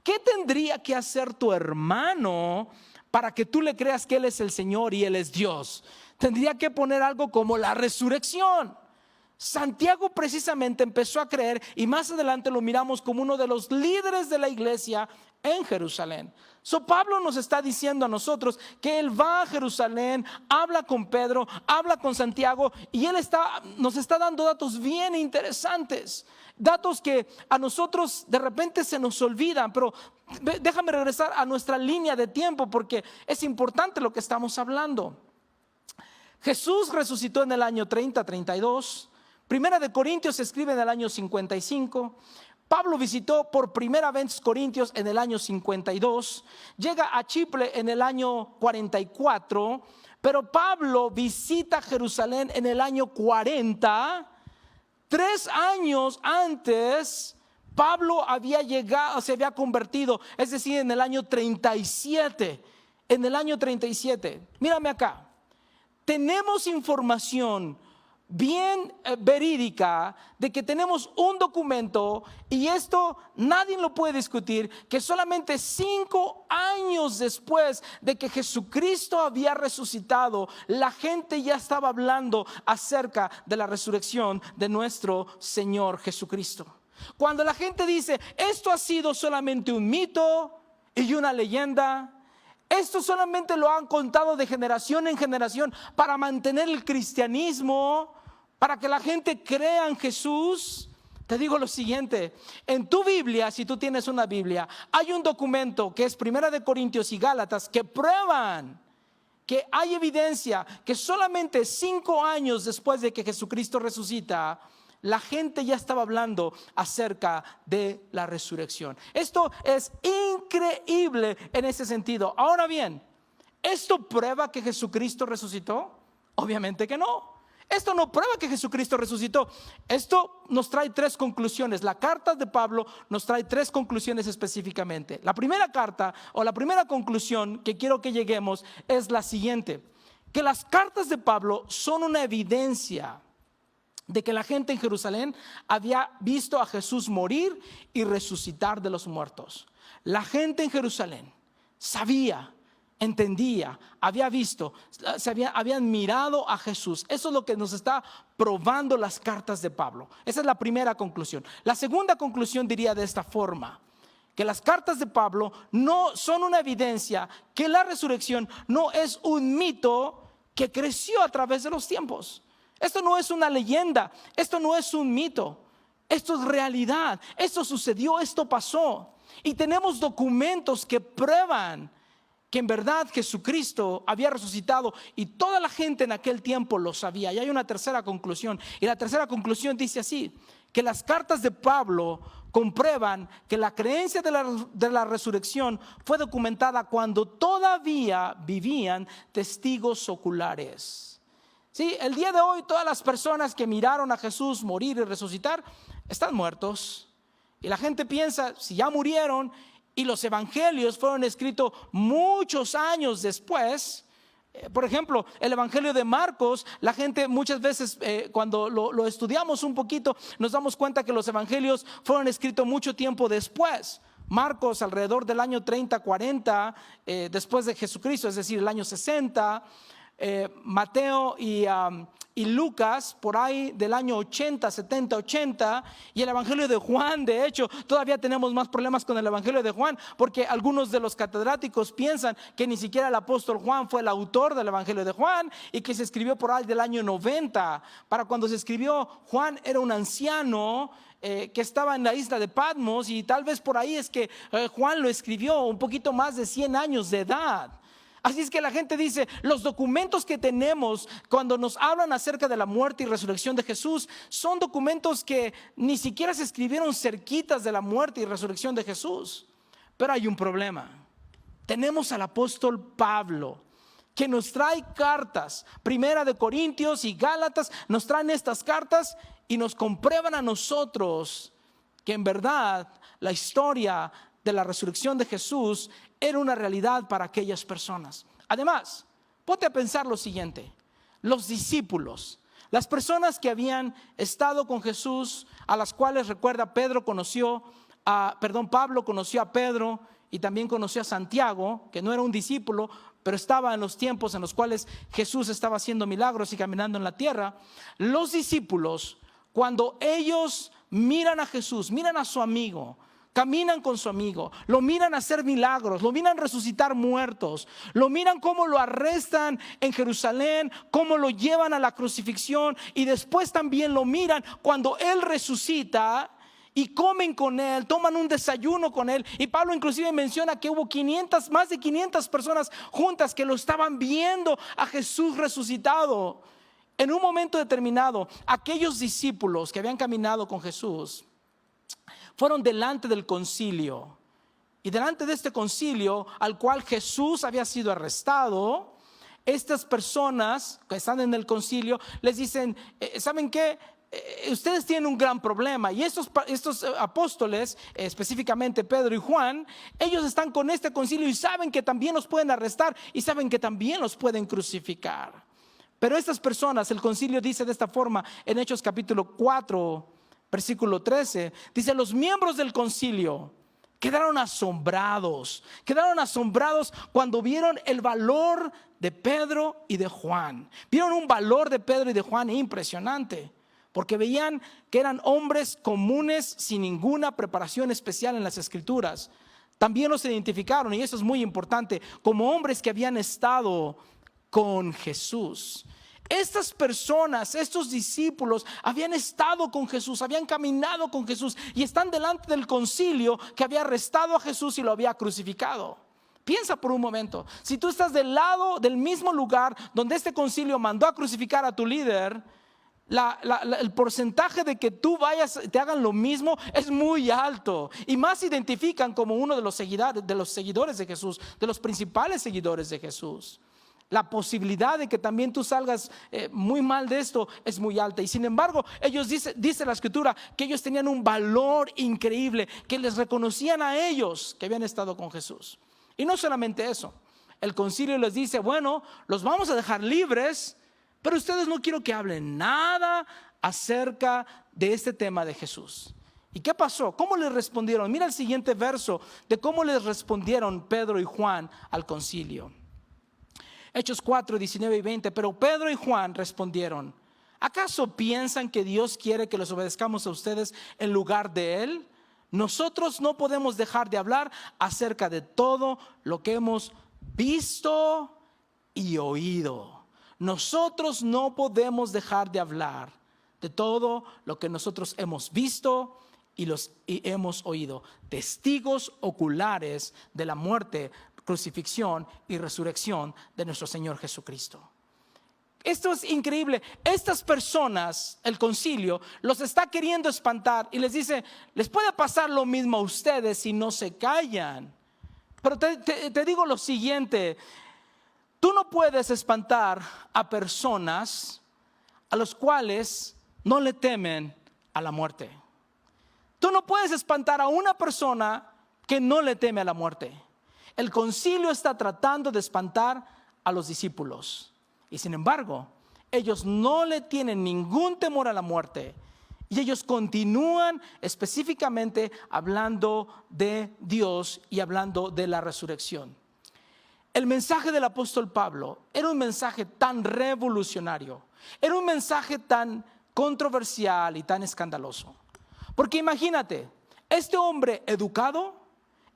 ¿qué tendría que hacer tu hermano para que tú le creas que Él es el Señor y Él es Dios? Tendría que poner algo como la resurrección. Santiago precisamente empezó a creer, y más adelante lo miramos como uno de los líderes de la iglesia en Jerusalén. Pablo nos está diciendo a nosotros que él va a Jerusalén, habla con Pedro, habla con Santiago, y él nos está dando datos bien interesantes, datos que a nosotros de repente se nos olvidan. Pero déjame regresar a nuestra línea de tiempo, porque es importante lo que estamos hablando. Jesús resucitó en el año 30-32. Primera de Corintios se escribe en el año 55. Pablo visitó por primera vez Corintios en el año 52. Llega a Chipre en el año 44. Pero Pablo visita Jerusalén en el año 40. 3 años antes, Pablo había llegado, se había convertido, es decir, en el año 37. En el año 37. Mírame acá. Tenemos información bien verídica de que tenemos un documento, y esto nadie lo puede discutir, que solamente 5 años después de que Jesucristo había resucitado, la gente ya estaba hablando acerca de la resurrección de nuestro Señor Jesucristo. Cuando la gente dice esto ha sido solamente un mito y una leyenda, esto solamente lo han contado de generación en generación para mantener el cristianismo, para que la gente crea en Jesús, te digo lo siguiente: en tu Biblia, si tú tienes una Biblia, hay un documento que es Primera de Corintios y Gálatas, que prueban que hay evidencia que solamente 5 años después de que Jesucristo resucita, la gente ya estaba hablando acerca de la resurrección. Esto es increíble en ese sentido. Ahora bien, ¿esto prueba que Jesucristo resucitó? Obviamente que no. Esto no prueba que Jesucristo resucitó. Esto nos trae 3 conclusiones. La carta de Pablo nos trae 3 conclusiones específicamente. La primera carta, o la primera conclusión que quiero que lleguemos, es la siguiente: que las cartas de Pablo son una evidencia de que la gente en Jerusalén había visto a Jesús morir y resucitar de los muertos. La gente en Jerusalén sabía, entendía, había visto, habían mirado a Jesús. Eso es lo que nos está probando las cartas de Pablo. Esa es la primera conclusión. La segunda conclusión diría de esta forma: que las cartas de Pablo no son una evidencia que la resurrección no es un mito que creció a través de los tiempos. Esto no es una leyenda, esto no es un mito, esto es realidad, esto sucedió, esto pasó. Y tenemos documentos que prueban que en verdad Jesucristo había resucitado, y toda la gente en aquel tiempo lo sabía. Y hay una tercera conclusión, y la tercera conclusión dice así: que las cartas de Pablo comprueban que la creencia de la resurrección fue documentada cuando todavía vivían testigos oculares. Sí, el día de hoy todas las personas que miraron a Jesús morir y resucitar están muertos. Y la gente piensa, si ya murieron y los evangelios fueron escritos muchos años después. Por ejemplo, el evangelio de Marcos, la gente muchas veces cuando lo estudiamos un poquito, nos damos cuenta que los evangelios fueron escritos mucho tiempo después. Marcos alrededor del año 30-40 después de Jesucristo, es decir, el año 60. Mateo y Lucas por ahí del año 80, 70, 80. Y el evangelio de Juan, de hecho, todavía tenemos más problemas con el evangelio de Juan, porque algunos de los catedráticos piensan que ni siquiera el apóstol Juan fue el autor del evangelio de Juan, y que se escribió por ahí del año 90. Para cuando se escribió, Juan era un anciano que estaba en la isla de Patmos, y tal vez por ahí es que Juan lo escribió un poquito más de 100 años de edad. Así es que la gente dice, los documentos que tenemos cuando nos hablan acerca de la muerte y resurrección de Jesús son documentos que ni siquiera se escribieron cerquitas de la muerte y resurrección de Jesús. Pero hay un problema. Tenemos al apóstol Pablo, que nos trae cartas, Primera de Corintios y Gálatas, nos traen estas cartas y nos comprueban a nosotros que en verdad la historia de la resurrección de Jesús era una realidad para aquellas personas. Además, ponte a pensar lo siguiente: los discípulos, las personas que habían estado con Jesús, a las cuales, recuerda, Pablo conoció a Pedro y también conoció a Santiago, que no era un discípulo, pero estaba en los tiempos en los cuales Jesús estaba haciendo milagros y caminando en la tierra. Los discípulos, cuando ellos miran a Jesús, miran a su amigo, caminan con su amigo, lo miran hacer milagros, lo miran resucitar muertos, lo miran cómo lo arrestan en Jerusalén, cómo lo llevan a la crucifixión, y después también lo miran cuando Él resucita y comen con Él, toman un desayuno con Él. Y Pablo inclusive menciona que hubo más de 500 personas juntas que lo estaban viendo a Jesús resucitado. En un momento determinado, aquellos discípulos que habían caminado con Jesús fueron delante del concilio, y delante de este concilio al cual Jesús había sido arrestado, estas personas que están en el concilio les dicen: ¿saben qué? Ustedes tienen un gran problema. Y estos apóstoles, específicamente Pedro y Juan, ellos están con este concilio y saben que también los pueden arrestar y saben que también los pueden crucificar. Pero estas personas, el concilio dice de esta forma en Hechos capítulo 4, versículo 13, dice: los miembros del concilio quedaron asombrados cuando vieron el valor de Pedro y de Juan. Vieron un valor de Pedro y de Juan impresionante, porque veían que eran hombres comunes sin ninguna preparación especial en las escrituras. También los identificaron, y eso es muy importante, como hombres que habían estado con Jesús. Estas personas, estos discípulos, habían estado con Jesús, habían caminado con Jesús, y están delante del concilio que había arrestado a Jesús y lo había crucificado. Piensa por un momento, si tú estás del lado del mismo lugar donde este concilio mandó a crucificar a tu líder, el porcentaje de que tú vayas, te hagan lo mismo, es muy alto. Y más se identifican como uno de los seguidores de Jesús, de los principales seguidores de Jesús. La posibilidad de que también tú salgas muy mal de esto es muy alta. Y sin embargo, ellos dice la escritura que ellos tenían un valor increíble, que les reconocían a ellos que habían estado con Jesús. Y no solamente eso, el concilio les dice: bueno, los vamos a dejar libres, pero ustedes no quiero que hablen nada acerca de este tema de Jesús. ¿Y qué pasó? ¿Cómo les respondieron? Mira el siguiente verso de cómo les respondieron Pedro y Juan al concilio. Hechos 4, 19 y 20. Pero Pedro y Juan respondieron: ¿acaso piensan que Dios quiere que les obedezcamos a ustedes en lugar de Él? Nosotros no podemos dejar de hablar acerca de todo lo que hemos visto y oído. Nosotros no podemos dejar de hablar de todo lo que nosotros hemos visto y hemos oído. Testigos oculares de la muerte, crucifixión y resurrección de nuestro Señor Jesucristo. Esto es increíble. Estas personas, el concilio, los está queriendo espantar y les dice: les puede pasar lo mismo a ustedes si no se callan. Pero te digo lo siguiente: tú no puedes espantar a personas a los cuales no le temen a la muerte. Tú no puedes espantar a una persona que no le teme a la muerte. El concilio está tratando de espantar a los discípulos, y sin embargo, ellos no le tienen ningún temor a la muerte, y ellos continúan específicamente hablando de Dios y hablando de la resurrección. El mensaje del apóstol Pablo era un mensaje tan revolucionario, era un mensaje tan controversial y tan escandaloso. Porque imagínate, este hombre educado,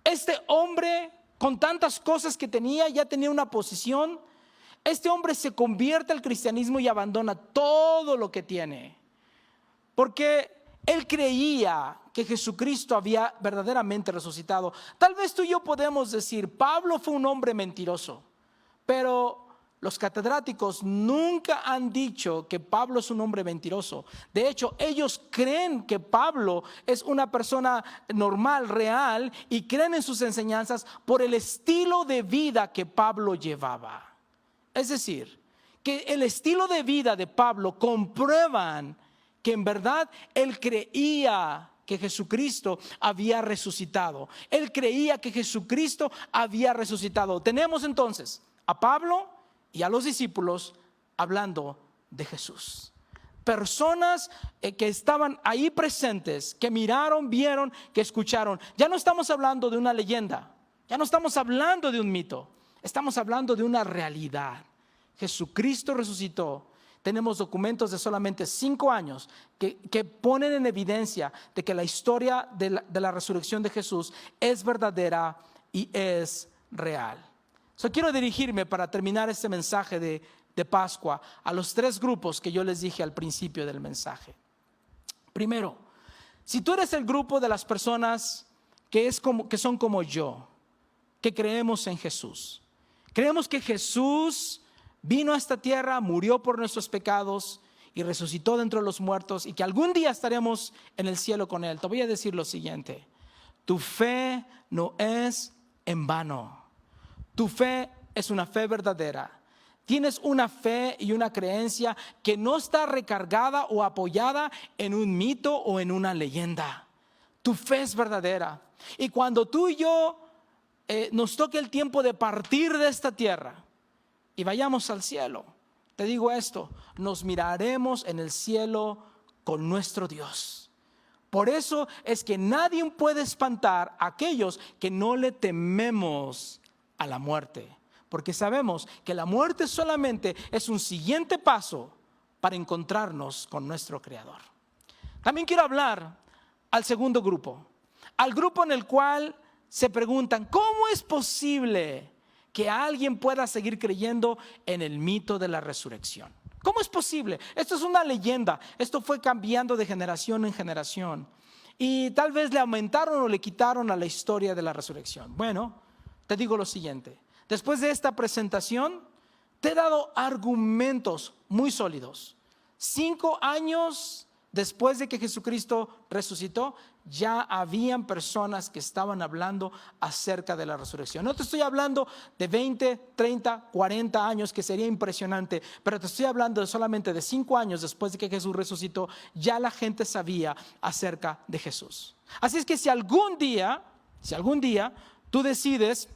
este hombre con tantas cosas que tenía, ya tenía una posición, este hombre se convierte al cristianismo y abandona todo lo que tiene, porque él creía que Jesucristo había verdaderamente resucitado. Tal vez tú y yo podemos decir: Pablo fue un hombre mentiroso, pero los catedráticos nunca han dicho que Pablo es un hombre mentiroso. De hecho, ellos creen que Pablo es una persona normal, real, y creen en sus enseñanzas por el estilo de vida que Pablo llevaba. Es decir, que el estilo de vida de Pablo comprueban que en verdad él creía que Jesucristo había resucitado. Él creía que Jesucristo había resucitado. Tenemos entonces a Pablo y a los discípulos hablando de Jesús. Personas que estaban ahí presentes, que miraron, vieron, que escucharon. Ya no estamos hablando de una leyenda, ya no estamos hablando de un mito, estamos hablando de una realidad. Jesucristo resucitó. Tenemos documentos de solamente 5 años que ponen en evidencia de que la historia de la resurrección de Jesús es verdadera y es real. Quiero dirigirme para terminar este mensaje de Pascua a los 3 grupos que yo les dije al principio del mensaje. Primero, si tú eres el grupo de las personas que son como yo, que creemos en Jesús, creemos que Jesús vino a esta tierra, murió por nuestros pecados y resucitó de entre los muertos, y que algún día estaremos en el cielo con Él. Te voy a decir lo siguiente: tu fe no es en vano. Tu fe es una fe verdadera. Tienes una fe y una creencia que no está recargada o apoyada en un mito o en una leyenda. Tu fe es verdadera. Y cuando tú y yo nos toque el tiempo de partir de esta tierra y vayamos al cielo, te digo esto: nos miraremos en el cielo con nuestro Dios. Por eso es que nadie puede espantar a aquellos que no le tememos a la muerte, porque sabemos que la muerte solamente es un siguiente paso para encontrarnos con nuestro Creador. También quiero hablar al segundo grupo, al grupo en el cual se preguntan: ¿cómo es posible que alguien pueda seguir creyendo en el mito de la resurrección? ¿Cómo es posible? Esto es una leyenda, esto fue cambiando de generación en generación, y tal vez le aumentaron o le quitaron a la historia de la resurrección. Bueno, te digo lo siguiente: después de esta presentación, te he dado argumentos muy sólidos. 5 años después de que Jesucristo resucitó, ya habían personas que estaban hablando acerca de la resurrección. No te estoy hablando de 20, 30, 40 años, que sería impresionante, pero te estoy hablando solamente de 5 años después de que Jesús resucitó. Ya la gente sabía acerca de Jesús. Así es que si algún día tú decides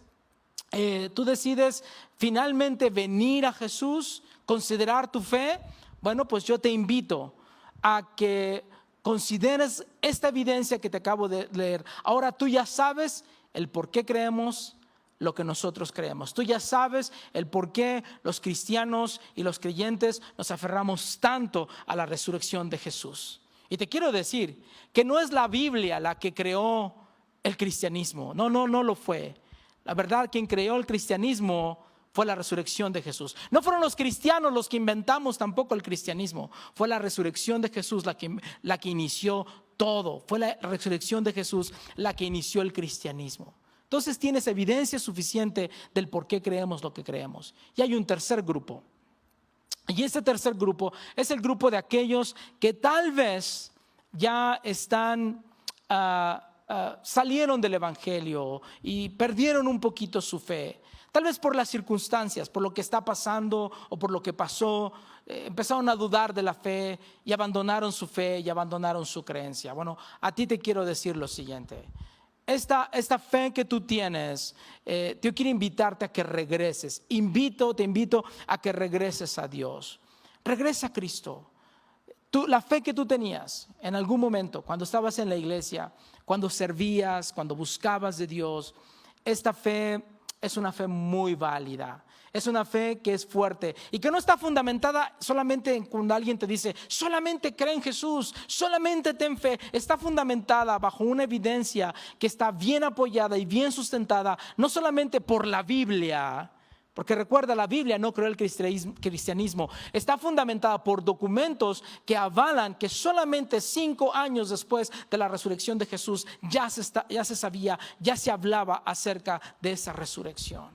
finalmente venir a Jesús, considerar tu fe, bueno, pues yo te invito a que consideres esta evidencia que te acabo de leer. Ahora tú ya sabes el por qué creemos lo que nosotros creemos. Tú ya sabes el por qué los cristianos y los creyentes nos aferramos tanto a la resurrección de Jesús. Y te quiero decir que no es la Biblia la que creó el cristianismo. No lo fue. La verdad, quien creó el cristianismo fue la resurrección de Jesús. No fueron los cristianos los que inventamos tampoco el cristianismo. Fue la resurrección de Jesús la que inició todo. Fue la resurrección de Jesús la que inició el cristianismo. Entonces tienes evidencia suficiente del por qué creemos lo que creemos. Y hay un tercer grupo. Y ese tercer grupo es el grupo de aquellos que tal vez ya están salieron del evangelio y perdieron un poquito su fe. Tal vez por las circunstancias, por lo que está pasando o por lo que pasó, empezaron a dudar de la fe y abandonaron su fe y abandonaron su creencia. Bueno, a ti te quiero decir lo siguiente: esta fe que tú tienes, yo quiero invitarte a que regreses. Te invito a que regreses a Dios. Regresa a Cristo. La fe que tú tenías en algún momento, cuando estabas en la iglesia, cuando servías, cuando buscabas de Dios, esta fe es una fe muy válida. Es una fe que es fuerte y que no está fundamentada solamente cuando alguien te dice solamente cree en Jesús, solamente ten fe. Está fundamentada bajo una evidencia que está bien apoyada y bien sustentada, no solamente por la Biblia, porque recuerda, la Biblia no creó el cristianismo. Está fundamentada por documentos que avalan que solamente 5 años después de la resurrección de Jesús ya se sabía, ya se hablaba acerca de esa resurrección.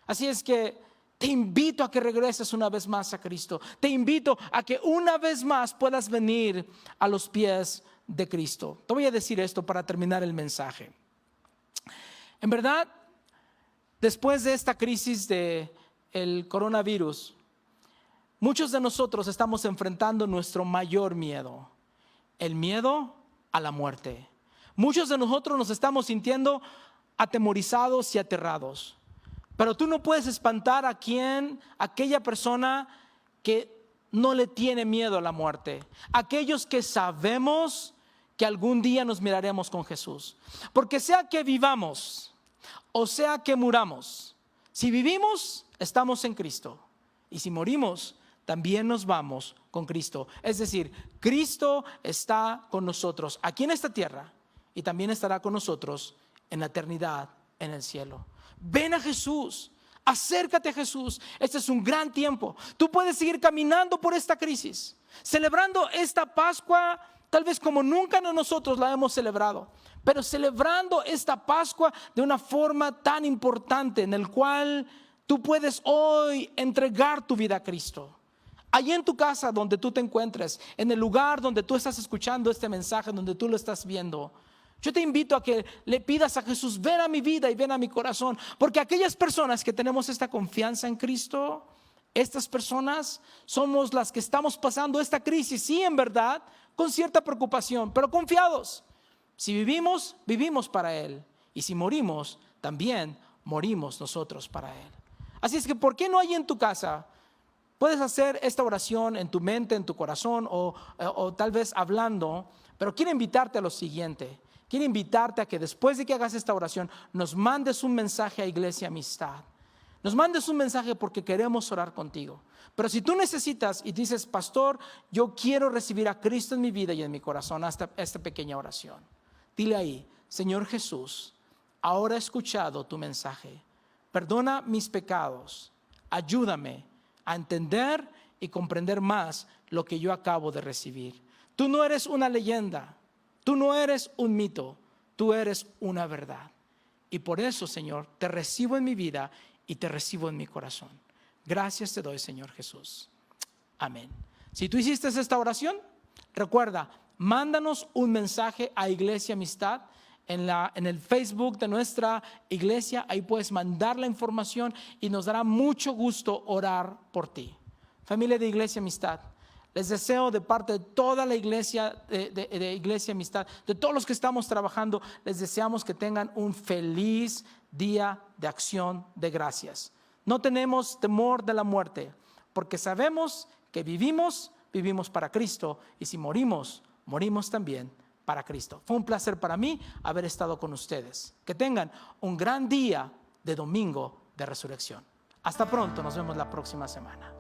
Así es que te invito a que regreses una vez más a Cristo. Te invito a que una vez más puedas venir a los pies de Cristo. Te voy a decir esto para terminar el mensaje. En verdad, después de esta crisis del coronavirus, muchos de nosotros estamos enfrentando nuestro mayor miedo: el miedo a la muerte. Muchos de nosotros nos estamos sintiendo atemorizados y aterrados. Pero tú no puedes espantar a aquella persona que no le tiene miedo a la muerte. Aquellos que sabemos que algún día nos miraremos con Jesús. Porque sea que vivamos o sea que muramos, si vivimos, estamos en Cristo. Y si morimos, también nos vamos con Cristo. Es decir, Cristo está con nosotros aquí en esta tierra y también estará con nosotros en la eternidad en el cielo. Ven a Jesús, acércate a Jesús. Este es un gran tiempo. Tú puedes seguir caminando por esta crisis, celebrando esta Pascua tal vez como nunca nosotros la hemos celebrado, pero celebrando esta Pascua de una forma tan importante en el cual tú puedes hoy entregar tu vida a Cristo. Allí en tu casa donde tú te encuentres, en el lugar donde tú estás escuchando este mensaje, donde tú lo estás viendo, yo te invito a que le pidas a Jesús: ven a mi vida y ven a mi corazón. Porque aquellas personas que tenemos esta confianza en Cristo, estas personas somos las que estamos pasando esta crisis, sí, en verdad, con cierta preocupación, pero confiados. Si vivimos, vivimos para Él. Y si morimos, también morimos nosotros para Él. Así es que, ¿por qué no hay en tu casa? Puedes hacer esta oración en tu mente, en tu corazón o tal vez hablando, pero quiero invitarte a lo siguiente. Quiero invitarte a que después de que hagas esta oración nos mandes un mensaje a Iglesia Amistad. Nos mandes un mensaje porque queremos orar contigo. Pero si tú necesitas y dices: pastor, yo quiero recibir a Cristo en mi vida y en mi corazón, hasta esta pequeña oración, dile ahí: Señor Jesús, ahora he escuchado tu mensaje. Perdona mis pecados. Ayúdame a entender y comprender más lo que yo acabo de recibir. Tú no eres una leyenda, tú no eres un mito, tú eres una verdad. Y por eso, Señor, te recibo en mi vida y te recibo en mi corazón. Gracias te doy, Señor Jesús. Amén. Si tú hiciste esta oración, recuerda, mándanos un mensaje a Iglesia Amistad en el Facebook de nuestra iglesia. Ahí puedes mandar la información y nos dará mucho gusto orar por ti. Familia de Iglesia Amistad, les deseo de parte de toda la iglesia de Iglesia Amistad, de todos los que estamos trabajando, les deseamos que tengan un feliz día de acción de gracias. No tenemos temor de la muerte, porque sabemos que vivimos para Cristo, y si morimos, morimos también para Cristo. Fue un placer para mí haber estado con ustedes. Que tengan un gran día de domingo de resurrección. Hasta pronto, nos vemos la próxima semana.